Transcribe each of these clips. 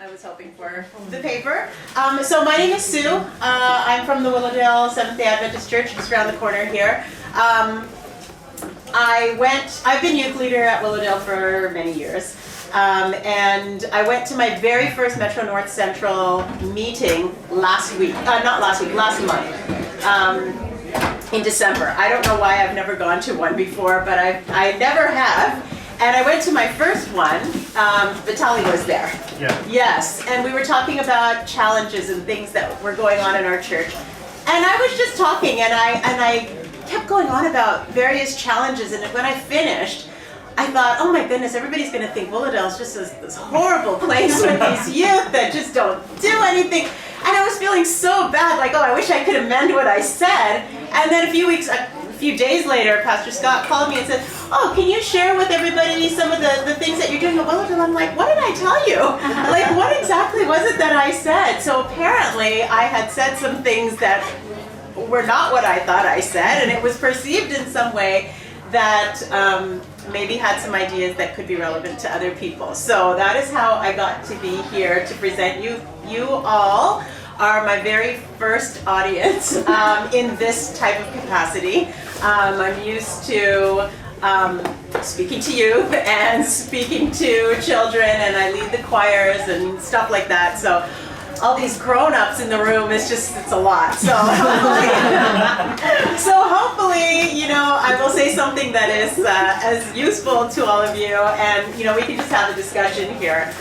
I was hoping for the paper. So my name is Sue. I'm from the Willowdale Seventh-day Adventist Church, just around the corner here. I've been youth leader at Willowdale for many years. And I went to my very first Metro North Central meeting last month, in December. I don't know why I've never gone to one before, but I never have. And I went to my first one. Vitaly was there. Yeah. Yes, and we were talking about challenges and things that were going on in our church. And I was just talking, and I kept going on about various challenges. And when I finished, I thought, oh my goodness, everybody's going to think Willowdale is just this horrible place with these youth that just don't do anything. And I was feeling so bad, like, oh, I wish I could amend what I said. And then a few days later, Pastor Scott called me and said, oh, can you share with everybody some of the things that you're doing at Willowdale? I'm like, what did I tell you? Like, what exactly was it that I said? So apparently I had said some things that were not what I thought I said, and it was perceived in some way that maybe had some ideas that could be relevant to other people. So that is how I got to be here to present you. You all are my very first audience in this type of capacity. I'm used to speaking to youth and speaking to children, and I lead the choirs and stuff like that. So all these grown-ups in the room, it's a lot. So hopefully, I will say something that is as useful to all of you, and we can just have a discussion here.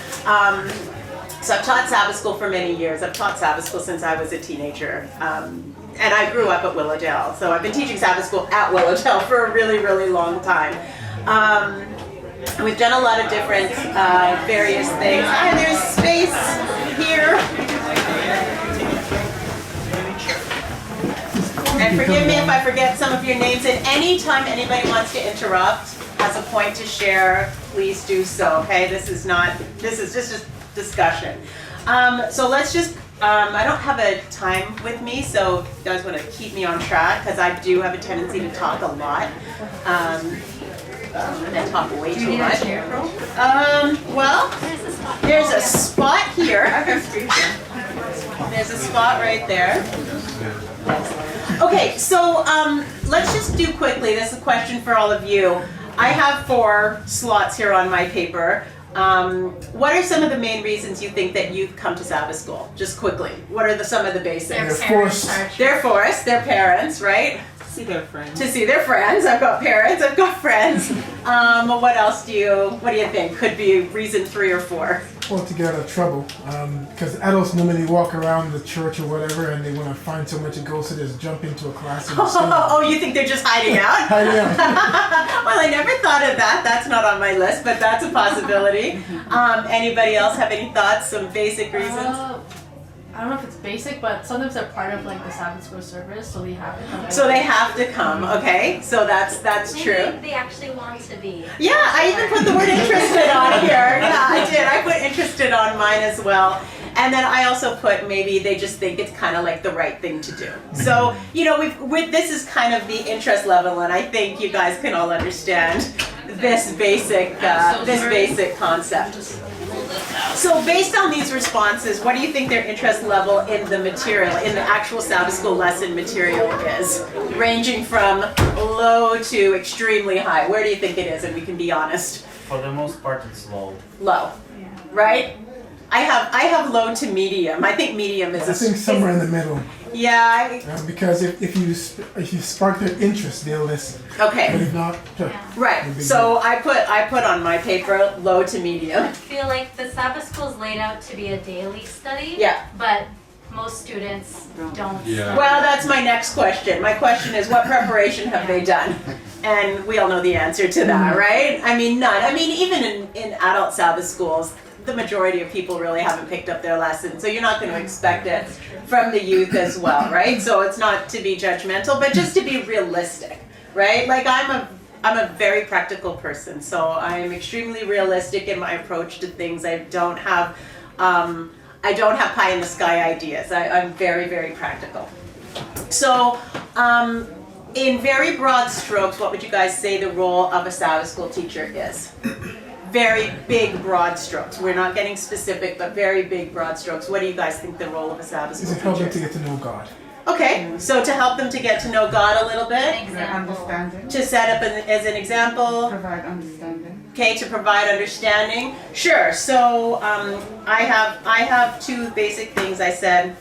So I've taught Sabbath school for many years. I've taught Sabbath school since I was a teenager. And I grew up at Willowdale. So I've been teaching Sabbath school at Willowdale for a really, really long time. We've done a lot of different various things. And there's space here. And forgive me if I forget some of your names. And anytime anybody wants to interrupt, has a point to share, please do so, okay? This is just discussion. So let's just, I don't have a time with me, so if you guys want to keep me on track, because I do have a tendency to talk a lot. And I talk way too much. Well, there's a spot here. There's a spot right there. Okay, so let's just do quickly. This is a question for all of you. I have 4 slots here on my paper. What are some of the main reasons you think that you've come to Sabbath school? Just quickly. What are some of the basics? They're forced. Their parents, right? To see their friends. I've got parents. I've got friends. What else do you think could be reason 3 or 4? Well, to get out of trouble, because adults normally walk around the church or whatever, and they want to find somewhere to go, so they just jump into a class and stay. Oh, you think they're just hiding out? Hiding out. Well, I never thought of that. That's not on my list, but that's a possibility. Anybody else have any thoughts? Some basic reasons? I don't know if it's basic, but sometimes they're part of like the Sabbath school service, so they have to come. So they have to come, okay? So that's true. Maybe they actually want to be. Yeah, I even put the word interested on here. Yeah, I did. I put interested on mine as well. And then I also put maybe they just think it's kind of like the right thing to do. So, this is kind of the interest level, and I think you guys can all understand this basic concept. So based on these responses, what do you think their interest level in the material, in the actual Sabbath school lesson material is? Ranging from low to extremely high. Where do you think it is? And we can be honest. For the most part, it's low. Low, right? I have low to medium. I think medium is. I think somewhere in the middle. Yeah. Because if you spark their interest, they'll listen. Okay. But if not, right. So I put on my paper low to medium. I feel like the Sabbath school is laid out to be a daily study. Yeah. But most students don't. Yeah. Well, that's my next question. My question is, what preparation have they done? And we all know the answer to that, right? I mean, none. I mean, even in adult Sabbath schools, the majority of people really haven't picked up their lesson, so you're not going to expect it from the youth as well, right? So it's not to be judgmental, but just to be realistic, right? Like I'm a very practical person, so I'm extremely realistic in my approach to things. I don't have pie in the sky ideas. I'm very, very practical. So in very broad strokes, what would you guys say the role of a Sabbath school teacher is? very big broad strokes. We're not getting specific, but very big broad strokes. What do you guys think the role of a Sabbath Is school it helping teacher to is? get to know God? Okay, so to help them to get to know God a little bit, An example. Understanding. to set up as an example, Provide understanding. okay, to provide understanding. Sure. So I have two basic things I said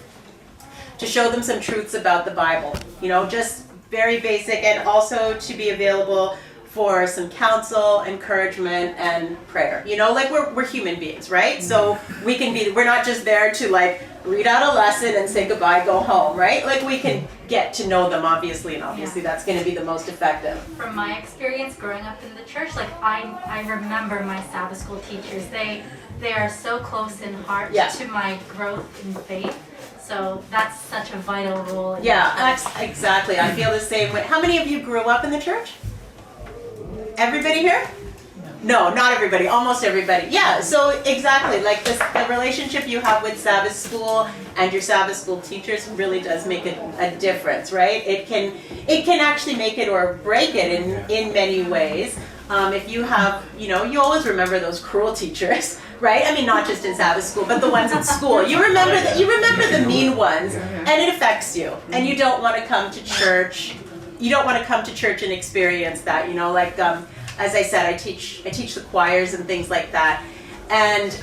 to show them some truths about the Bible. You know, just very basic, and also to be available for some counsel, encouragement, and prayer. You know, like we're human beings, right? So we're not just there to like read out a lesson and say goodbye, go home, right? Like we can get to know them, obviously, and obviously that's going to be the most effective. From my experience growing up in the church, like I remember my Sabbath school teachers. They are so close in heart Yeah. to my growth in faith. So that's such a vital role. In Yeah, exactly. I feel the same way. How many of you grew up in the church? Everybody here? No, not everybody. Almost everybody. Yeah, so exactly. Like the relationship you have with Sabbath school and your Sabbath school teachers really does make a difference, right? It can actually make it or break it in many ways. If you have, you know, you always remember those cruel teachers, right? I mean, not just in Sabbath school, but the ones at school. You remember the mean ones, and it affects you. And you don't want to come to church. You don't want to come to church and experience that, you know, like as I said, I teach the choirs and things like that, and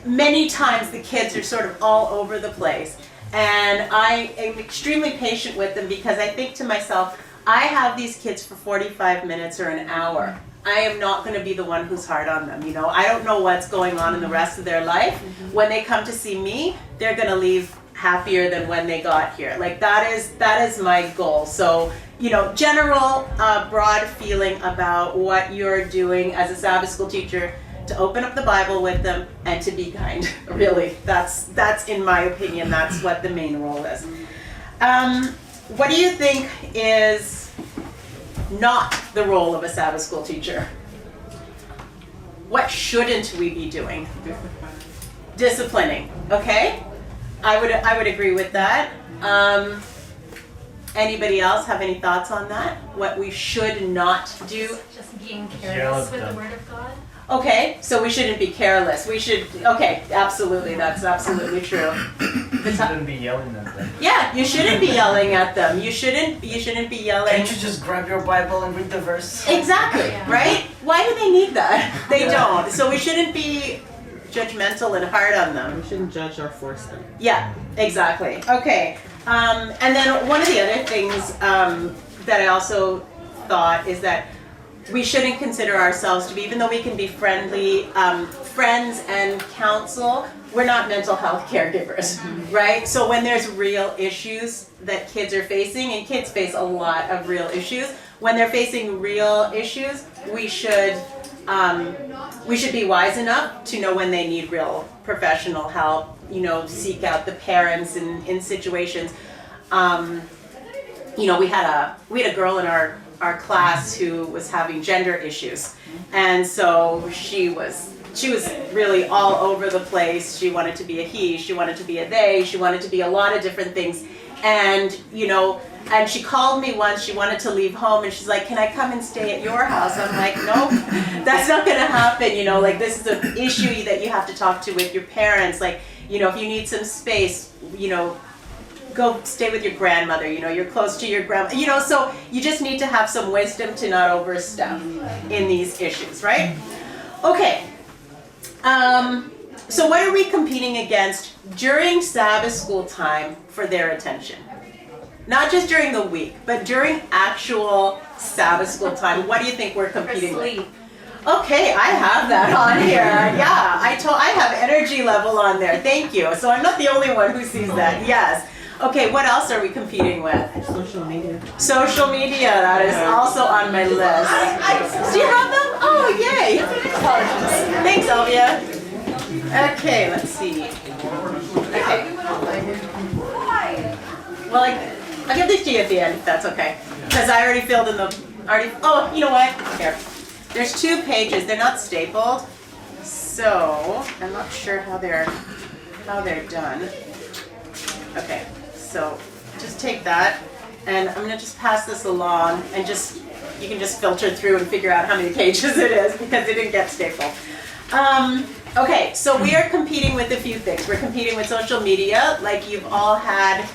many times the kids are sort of all over the place, and I am extremely patient with them because I think to myself, I have these kids for 45 minutes or an hour. I am not going to be the one who's hard on them, you know. I don't know what's going on in the rest of their life. When they come to see me, they're going to leave happier than when they got here. Like that is my goal. So, you know, general broad feeling about what you're doing as a Sabbath school teacher, to open up the Bible with them and to be kind. Really, that's in my opinion, that's what the main role is. What do you think is not the role of a Sabbath school teacher? What shouldn't we be doing? Disciplining. Okay, I would agree with that. Anybody else have any thoughts on that? What we should not do? Just being Yell careless at with the them. Word of God. Okay, so we shouldn't be careless. We should. Okay, absolutely, that's absolutely true. You shouldn't be yelling at them. Yeah, you shouldn't be yelling at them. You shouldn't be yelling. Can't you just grab your Bible and read the verse? Exactly, Yeah. right? Why do they need that? They don't. So we shouldn't be judgmental and hard on them. We shouldn't judge or force them. Yeah, exactly. Okay. And then one of the other things that I also thought is that we shouldn't consider ourselves to be, even though we can be friendly, friends and counsel, we're not mental health caregivers, right? So when there's real issues that kids are facing, and kids face a lot of real issues, when they're facing real issues, we should be wise enough to know when they need real professional help, you know, seek out the parents in situations. You know, we had a girl in our class who was having gender issues, and so she was really all over the place. She wanted to be a he, she wanted to be a they, she wanted to be a lot of different things, and you know, and she called me once. She wanted to leave home, and she's like, "Can I come and stay at your house?" I'm like, "Nope, that's not going to happen." You know, like this is an issue that you have to talk to with your parents. Like, you know, if you need some space, you know, go stay with your grandmother. You know, you're close to your grandma. You know, so you just need to have some wisdom to not overstep in these issues, right? Okay. So what are we competing against during Sabbath school time for their attention? Not just during the week, but during actual Sabbath school time. What do you think we're For competing with? sleep. Okay, I have that on here. Yeah, I have energy level on there. Thank you. So I'm not the only one who sees that. Yes. Okay, what else are we competing with? Social media. Social media, that is also on my list. Do you have them? Oh, yay. Apologies. Thanks, Elvia. Okay, let's see. Okay. Well, I'll give these to you at the end, if that's okay. Because I already filled in oh, you know what? Here. There's 2 pages. They're not stapled. So, I'm not sure how they're done. Okay, so just take that, and I'm gonna just pass this along and just you can just filter through and figure out how many pages it is because it didn't get stapled. Okay, so we are competing with a few things. We're competing with social media, like you've all had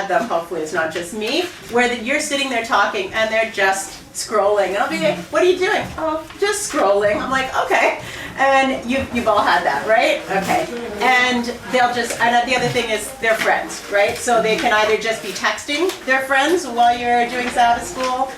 them, hopefully it's not just me, where you're sitting there talking and they're just scrolling. And I'll be like, what are you doing? Oh, just scrolling. I'm like, okay. And you've all had that, right? Okay. And and the other thing is they're friends, right? So they can either just be texting their friends while you're doing Sabbath school,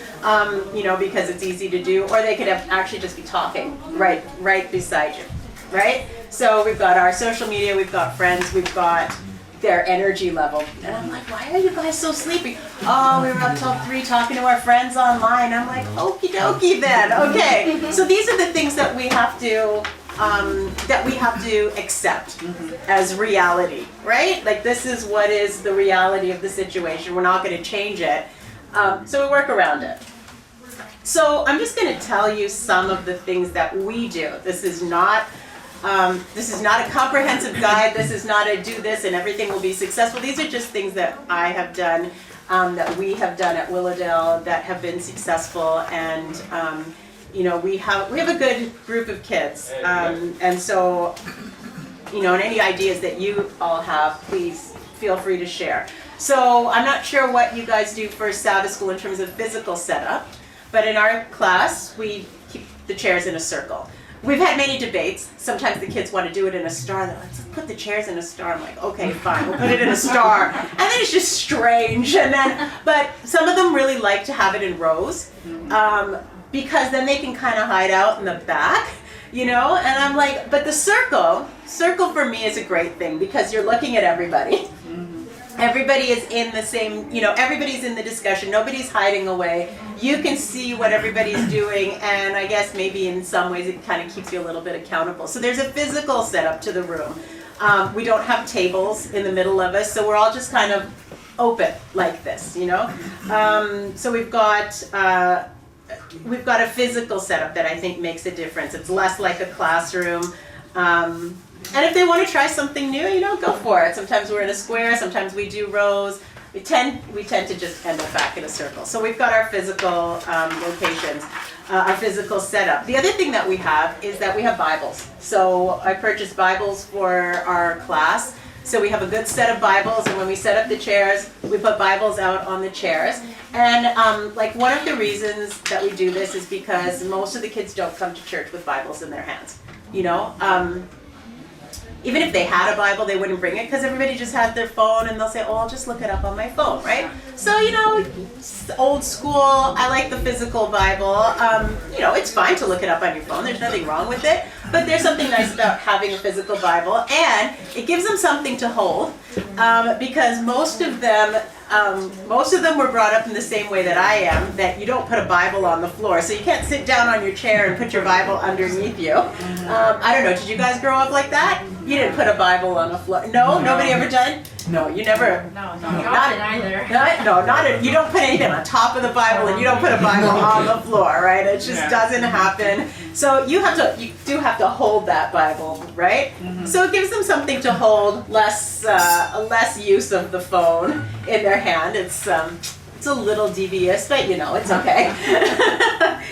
because it's easy to do, or they could actually just be talking right beside you, right? So we've got our social media, we've got friends, we've got their energy level. And I'm like, why are you guys so sleepy? Oh, we were up till 3 talking to our friends online. I'm like, okie dokie then, okay. So these are the things that we have to accept as reality, right? Like this is what is the reality of the situation. We're not going to change it. So we work around it. So I'm just going to tell you some of the things that we do. This is not a comprehensive guide. This is not a do this and everything will be successful. These are just things that I have done, that we have done at Willowdale that have been successful, and we have a good group of kids, and so and any ideas that you all have, please feel free to share. So I'm not sure what you guys do for Sabbath school in terms of physical setup, but in our class we keep the chairs in a circle. We've had many debates. Sometimes the kids want to do it in a star. They're like, let's put the chairs in a star. I'm like, okay, fine, we'll put it in a star. And then it's just strange. But some of them really like to have it in rows, because then they can kind of hide out in the back, And I'm like, but the circle for me is a great thing because you're looking at everybody. Everybody is in the same, everybody's in the discussion. Nobody's hiding away. You can see what everybody's doing, and I guess maybe in some ways it kind of keeps you a little bit accountable. So there's a physical setup to the room. We don't have tables in the middle of us, so we're all just kind of open like this, So we've got a physical setup that I think makes a difference. It's less like a classroom. And if they want to try something new, go for it. Sometimes we're in a square, sometimes we do rows. We tend to just end up back in a circle. So we've got our physical locations, our physical setup. The other thing that we have is that we have Bibles. So I purchased Bibles for our class. So we have a good set of Bibles, and when we set up the chairs, we put Bibles out on the chairs. And one of the reasons that we do this is because most of the kids don't come to church with Bibles in their hands. Even if they had a Bible, they wouldn't bring it because everybody just has their phone and they'll say, oh, I'll just look it up on my phone, right? So, old school, I like the physical Bible. It's fine to look it up on your phone. There's nothing wrong with it. But there's something nice about having a physical Bible, and it gives them something to hold, because most of them were brought up in the same way that I am, that you don't put a Bible on the floor. So you can't sit down on your chair and put your Bible underneath you. I don't know, did you guys grow up like that? You didn't put a Bible on the floor. No? Nobody ever done? No, you never. No, Not it either. You don't put anything on top of the Bible, and you don't put a Bible on the floor, right? It just doesn't happen. So you do have to hold that Bible, right? So it gives them something to hold, less use of the phone in their hand. It's a little devious, but it's okay.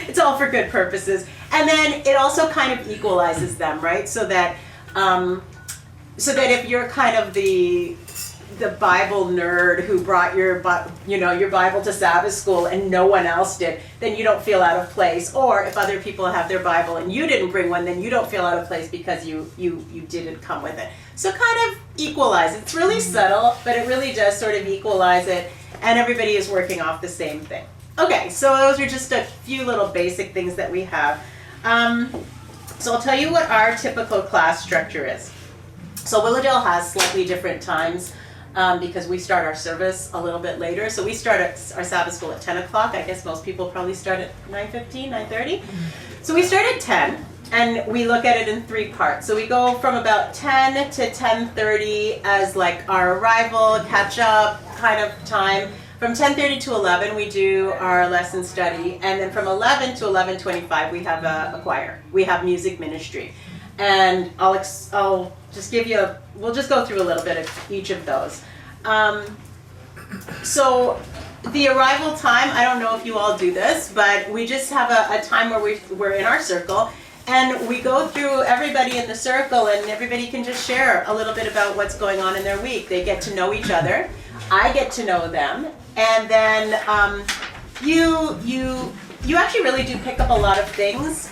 It's all for good purposes. And then it also kind of equalizes them, right? So that if you're kind of the Bible nerd who brought your Bible to Sabbath school and no one else did, then you don't feel out of place. Or if other people have their Bible and you didn't bring one, then you don't feel out of place because you didn't come with it. So kind of equalize. It's really subtle, but it really does sort of equalize it, and everybody is working off the same thing. Okay, so those are just a few little basic things that we have. So I'll tell you what our typical class structure is. So Willowdale has slightly different times, because we start our service a little bit later. So we start our Sabbath school at 10 o'clock. I guess most people probably start at 9:15, 9:30. So we start at 10, and we look at it in 3 parts. So we go from about 10 to 10:30 as like our arrival, catch up kind of time. From 10:30 to 11, we do our lesson study. And then from 11 to 11:25, we have a choir. We have music ministry. And I'll just give you we'll just go through a little bit of each of those. So the arrival time, I don't know if you all do this, but we just have a time where we're in our circle and we go through everybody in the circle and everybody can just share a little bit about what's going on in their week. They get to know each other. I get to know them. And then you actually really do pick up a lot of things,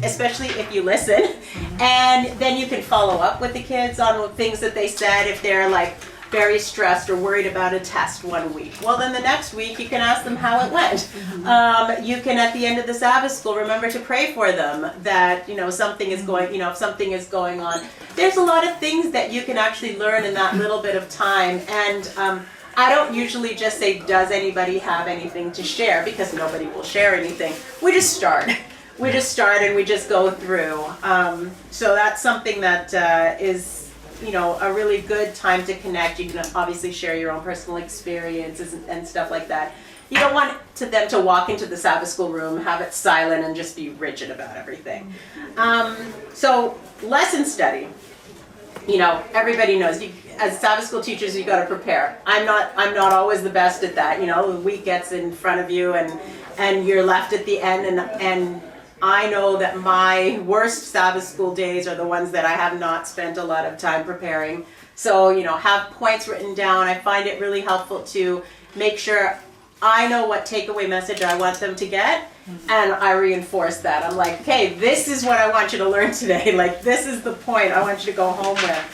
especially if you listen. And then you can follow up with the kids on things that they said if they're like very stressed or worried about a test one week. Well, then the next week you can ask them how it went. You can, at the end of the Sabbath school, remember to pray for them that, something is going, if something is going on. There's a lot of things that you can actually learn in that little bit of time. And I don't usually just say, does anybody have anything to share? Because nobody will share anything. We just start. We just start and we just go through. So that's something that is, a really good time to connect. You can obviously share your own personal experiences and stuff like that. You don't want them to walk into the Sabbath school room, have it silent, and just be rigid about everything. So lesson study. Everybody knows. As Sabbath school teachers, you got to prepare. I'm not always the best at that. The week gets in front of you, and you're left at the end, and I know that my worst Sabbath school days are the ones that I have not spent a lot of time preparing. So, have points written down. I find it really helpful to make sure I know what takeaway message I want them to get, and I reinforce that. I'm like, okay, this is what I want you to learn today. Like, this is the point I want you to go home with.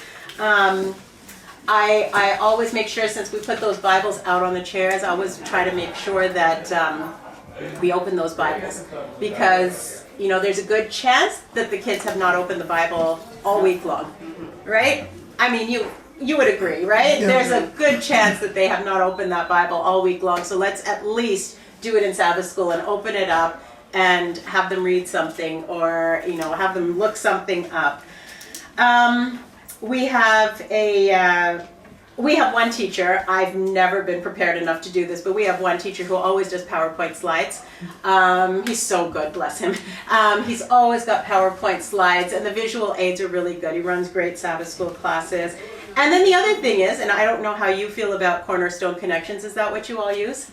I always make sure, since we put those Bibles out on the chairs, I always try to make sure that we open those Bibles, because there's a good chance that the kids have not opened the Bible all week long, right? I mean, you would agree, right? Yeah. There's a good chance that they have not opened that Bible all week long, so let's at least do it in Sabbath school and open it up and have them read something, or have them look something up. We have one teacher. I've never been prepared enough to do this, but we have one teacher who always does PowerPoint slides. He's so good, bless him. He's always got PowerPoint slides, and the visual aids are really good. He runs great Sabbath school classes. And then the other thing is, and I don't know how you feel about Cornerstone Connections, is that what you all use?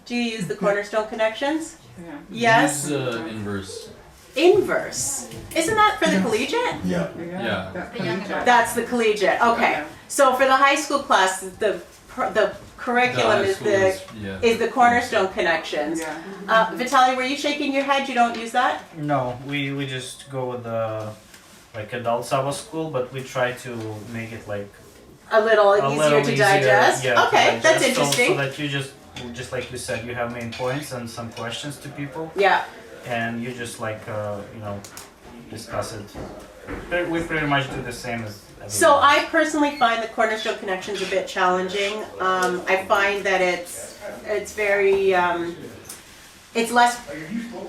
Do you use the Cornerstone Connections? Yeah. Yes? Use Inverse. Inverse. Isn't that for the collegiate? Yeah. Yeah. That's The young collegiate. That's the collegiate. Okay. Yeah. So for the high school class, the curriculum is the Cornerstone Connections. Yeah. Vitaly, were you shaking your head? You don't use that? No, we just go with the adult Sabbath school, but we try to make it like A little a easier little to easier, digest? yeah, to Okay, that's digest, interesting. So that you just like you said, you have main points and some questions to people, Yeah. and you just discuss it. We pretty much do the same as everyone So else. I personally find the Cornerstone Connections a bit challenging. I find that it's very it's less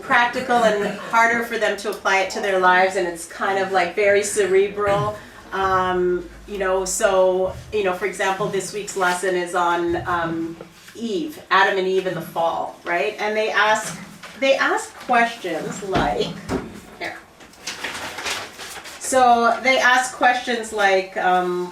practical and harder for them to apply it to their lives, and it's kind of like very cerebral. For example, this week's lesson is on Eve, Adam and Eve in the fall, right? And they ask questions like, here. So they ask questions like,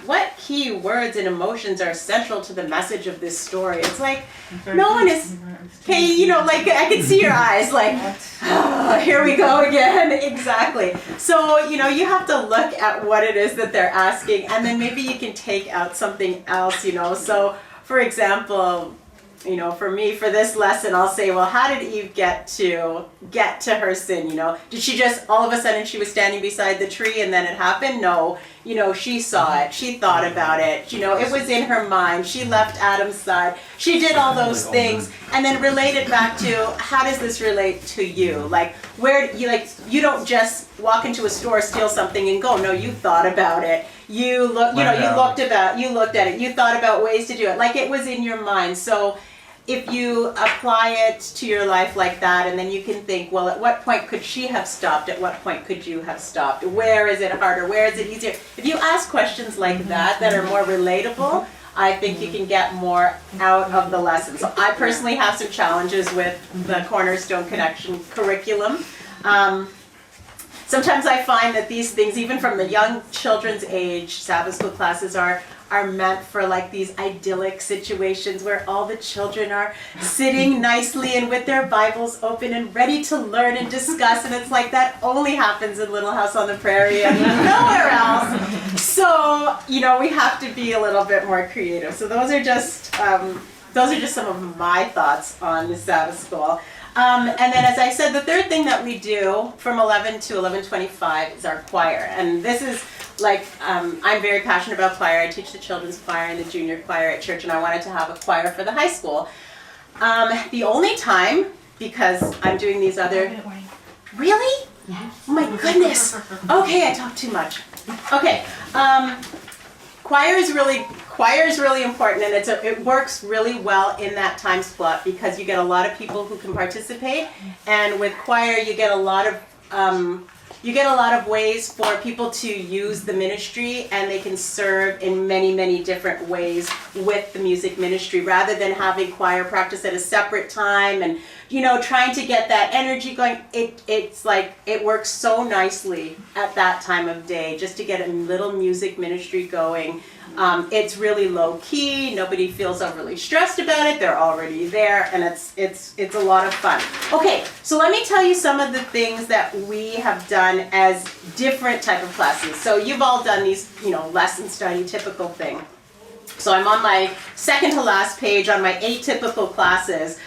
what key words and emotions are central to the message of this story? It's like, no one is, okay, I can see your eyes, like, oh, here we go again. Exactly. So, you have to look at what it is that they're asking, and then maybe you can take out something else, So, for example, for me, for this lesson, I'll say, well, how did Eve get to her sin? Did she just, all of a sudden, she was standing beside the tree and then it happened? No. She saw it. She thought about it. It was in her mind. She left Adam's side. She did all those things and then related back to, how does this relate to you? Like, you don't just walk into a store, steal something and go. No, you thought about it. You looked at it. You thought about ways to do it. Like, it was in your mind. So if you apply it to your life like that, and then you can think, well, at what point could she have stopped? At what point could you have stopped? Where is it harder? Where is it easier? If you ask questions like that are more relatable, I think you can get more out of the lesson. So I personally have some challenges with the Cornerstone Connection curriculum. sometimes I find that these things, even from the young children's age, Sabbath school classes are meant for like these idyllic situations where all the children are sitting nicely and with their Bibles open and ready to learn and discuss, and it's like that only happens in Little House on the Prairie and nowhere else. So, we have to be a little bit more creative. So those are just some of my thoughts on the Sabbath school. And then, as I said, the third thing that we do from 11 to 11:25 is our choir. And this is I'm very passionate about choir. I teach the children's choir and the junior choir at church, and I wanted to have a choir for the high school. The only time, because I'm doing these other... Really? Yes. Oh my goodness. Okay, I talk too much. Okay. Choir is really important, and it works really well in that time slot because you get a lot of people who can participate, and with choir you get a lot of ways for people to use the ministry, and they can serve in many, many different ways with the music ministry rather than having choir practice at a separate time and trying to get that energy going. It's like it works so nicely at that time of day just to get a little music ministry going. It's really low key. Nobody feels overly stressed about it. They're already there, and it's a lot of fun. Okay, so let me tell you some of the things that we have done as different type of classes. So you've all done these, lesson study typical thing. So I'm on my second to last page on my 8 typical classes.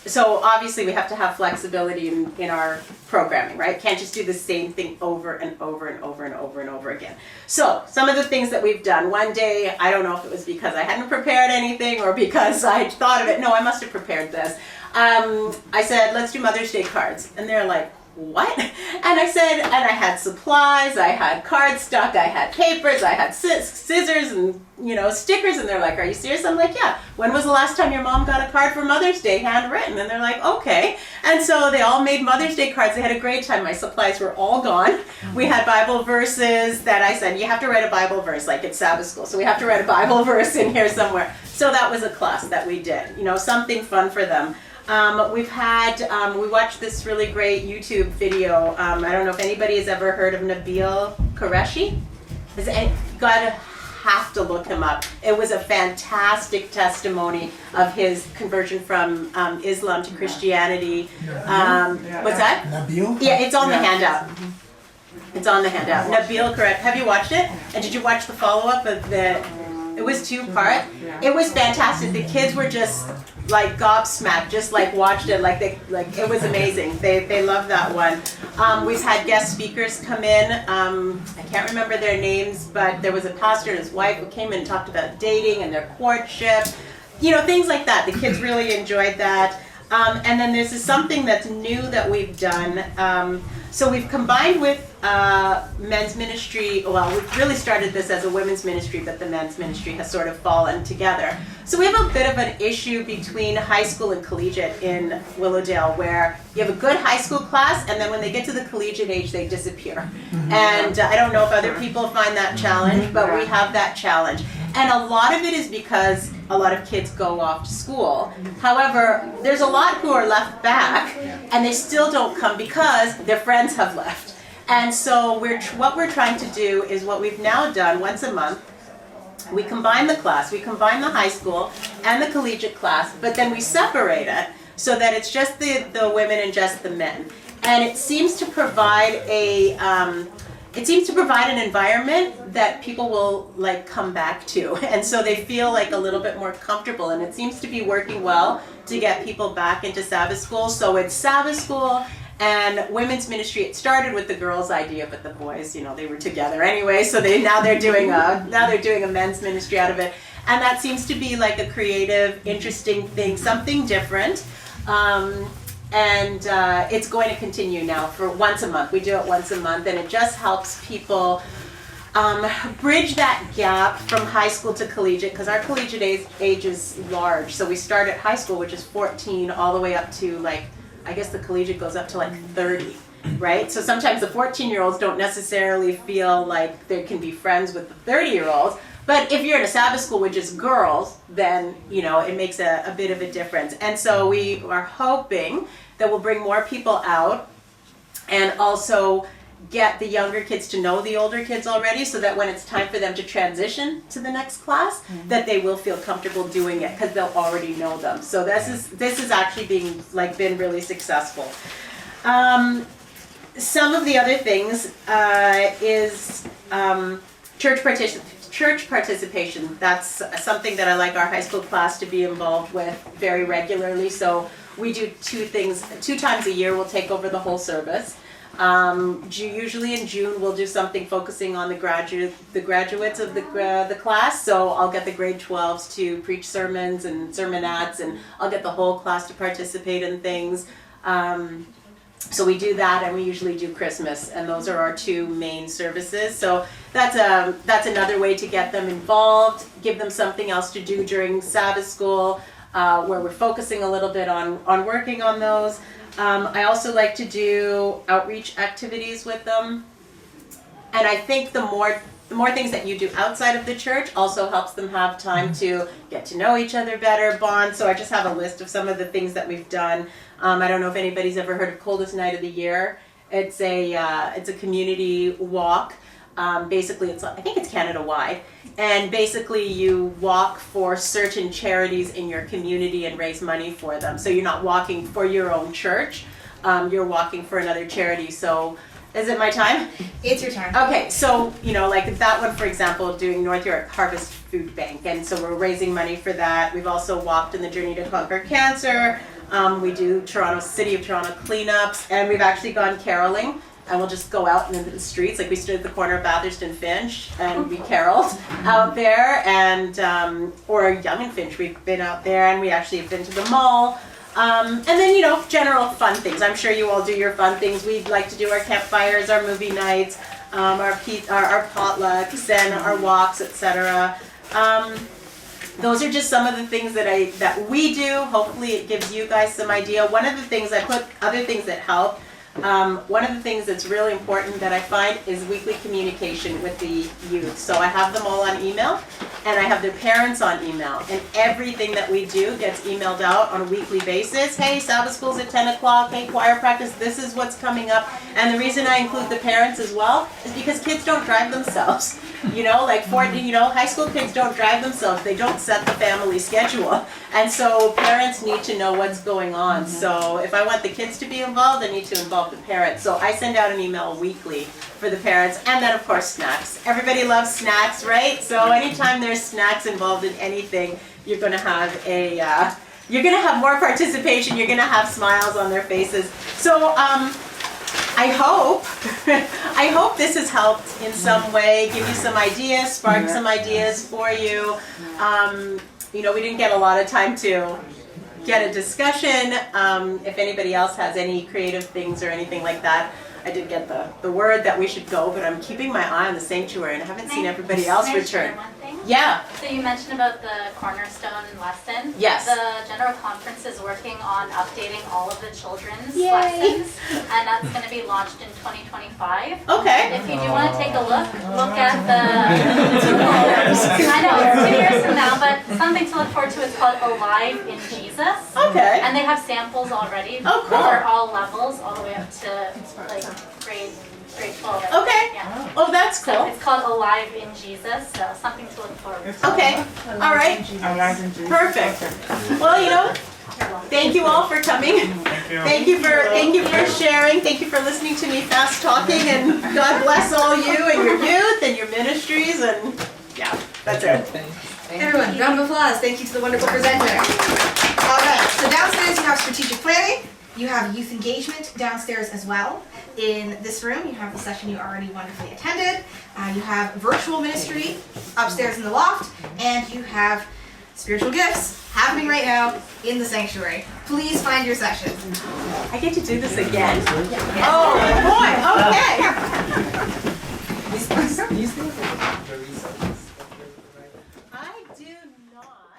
So obviously we have to have flexibility in our programming, right? Can't just do the same thing over and over and over and over and over again. So some of the things that we've done. One day, I don't know if it was because I hadn't prepared anything or because I thought of it. No, I must have prepared this. I said, let's do Mother's Day cards. And they're like, what? And I said, and I had supplies, I had cardstock, I had papers, I had scissors and, stickers. And they're like, are you serious? I'm like, yeah. When was the last time your mom got a card for Mother's Day handwritten? And they're like, okay. And so they all made Mother's Day cards. They had a great time. My supplies were all gone. We had Bible verses that I said, you have to write a Bible verse, like at Sabbath school. So we have to write a Bible verse in here somewhere. So that was a class that we did, something fun for them. We watched this really great YouTube video. I don't know if anybody has ever heard of Nabil Qureshi. You gotta have to look him up. It was a fantastic testimony of his conversion from Islam to Christianity. What's that? Nabil? Yeah, it's on the handout. It's on the handout. Nabil Qureshi. Have you watched it? And did you watch the follow-up of the... It was 2-part. It was fantastic. The kids were just like gobsmacked, just watched it, it was amazing. They loved that one. We've had guest speakers come in. I can't remember their names, but there was a pastor and his wife who came in and talked about dating and their courtship. Things like that. The kids really enjoyed that. And then there's something that's new that we've done. So we've combined with men's ministry. Well, we've really started this as a women's ministry, but the men's ministry has sort of fallen together. So we have a bit of an issue between high school and collegiate in Willowdale, where you have a good high school class, and then when they get to the collegiate age, they disappear. And I don't know if other people find that challenge, but we have that challenge. And a lot of it is because a lot of kids go off to school. However, there's a lot who are left back, and they still don't come because their friends have left. And so what we're trying to do is what we've now done once a month. We combine the class, we combine the high school and the collegiate class, but then we separate it so that it's just the women and just the men. And it seems to provide an environment that people will come back to, and so they feel a little bit more comfortable, and it seems to be working well to get people back into Sabbath school. So it's Sabbath school and women's ministry. It started with the girls' idea, but the boys, they were together anyway, so now they're doing a men's ministry out of it, and that seems to be a creative, interesting thing, something different. And it's going to continue now for once a month. We do it once a month, and it just helps people bridge that gap from high school to collegiate, because our collegiate age is large. So we start at high school, which is 14, all the way up to I guess the collegiate goes up to 30, right? So sometimes the 14-year-olds don't necessarily feel like they can be friends with the 30-year-olds. But if you're in a Sabbath school which is girls, then, it makes a bit of a difference. And so we are hoping that we'll bring more people out and also get the younger kids to know the older kids already, so that when it's time for them to transition to the next class, that they will feel comfortable doing it because they'll already know them. So this is actually been really successful. Some of the other things is church participation. That's something that I like our high school class to be involved with very regularly. So we do two things. 2 times a year we'll take over the whole service. Usually in June we'll do something focusing on the graduates of the class. So I'll get the grade 12s to preach sermons and sermonettes, and I'll get the whole class to participate in things. So we do that, and we usually do Christmas, and those are our 2 main services. So that's another way to get them involved, give them something else to do during Sabbath school, where we're focusing a little bit on working on those. I also like to do outreach activities with them, and I think the more things that you do outside of the church also helps them have time to get to know each other better, bond. So I just have a list of some of the things that we've done. I don't know if anybody's ever heard of Coldest Night of the Year. It's a community walk. Basically, I think it's Canada-wide. And basically you walk for certain charities in your community and raise money for them. So you're not walking for your own church, you're walking for another charity. So, is it my time? It's your time. Okay, so, like that one, for example, doing North York Harvest Food Bank. And so we're raising money for that. We've also walked in the Journey to Conquer Cancer. We do City of Toronto cleanups, and we've actually gone caroling. And we'll just go out into the streets, like we stood at the corner of Bathurst and Finch, and we caroled out there, and or Yonge and Finch, we've been out there, and we actually have been to the mall. And then, general fun things. I'm sure you all do your fun things. We like to do our campfires, our movie nights, our potlucks, and our walks, etc. Those are just some of the things that we do. Hopefully it gives you guys some idea. One of the things I put, other things that help, one of the things that's really important that I find is weekly communication with the youth. So I have them all on email, and I have their parents on email, and everything that we do gets emailed out on a weekly basis. Hey, Sabbath school's at 10 o'clock, hey, choir practice, this is what's coming up. And the reason I include the parents as well is because kids don't drive themselves. High school kids don't drive themselves. They don't set the family schedule. And so parents need to know what's going on. So if I want the kids to be involved, I need to involve the parents. So I send out an email weekly for the parents, and then of course snacks. Everybody loves snacks, right? So anytime there's snacks involved in anything, you're gonna have more participation, you're gonna have smiles on their faces. So I hope this has helped in some way, give you some ideas, spark some ideas for you. We didn't get a lot of time to get a discussion. If anybody else has any creative things or anything like that, I did get the word that we should go, but I'm keeping my eye on the sanctuary, and I haven't seen everybody else return. One thing? Yeah. So you mentioned about the cornerstone lesson. Yes. The General Conference is working on updating all of the children's Yay. lessons, and that's going to be launched in 2025. Okay. If you do want to take a look at the I know, it's 2 years from now, but something to look forward to is called Alive in Jesus. Okay. And they have samples already Oh, cool. for all levels, all the way up to like grade 12. Okay. Yeah. Oh, that's So cool. it's called Alive in Jesus, so something to look forward to. Okay. All right. Perfect. Well, thank you all for coming. Thank you. Thank you for sharing. Thank you for listening to me fast talking, and God bless all you and your youth and your ministries, and yeah, that's it. Everyone, round of applause. Thank you to the wonderful presenter. All right, so downstairs you have strategic planning. You have youth engagement downstairs as well. In this room, you have the session you already wonderfully attended. You have virtual ministry upstairs in the loft, and you have spiritual gifts happening right now in the sanctuary. Please find your session. I get to do this again. Oh boy. Okay. I do not.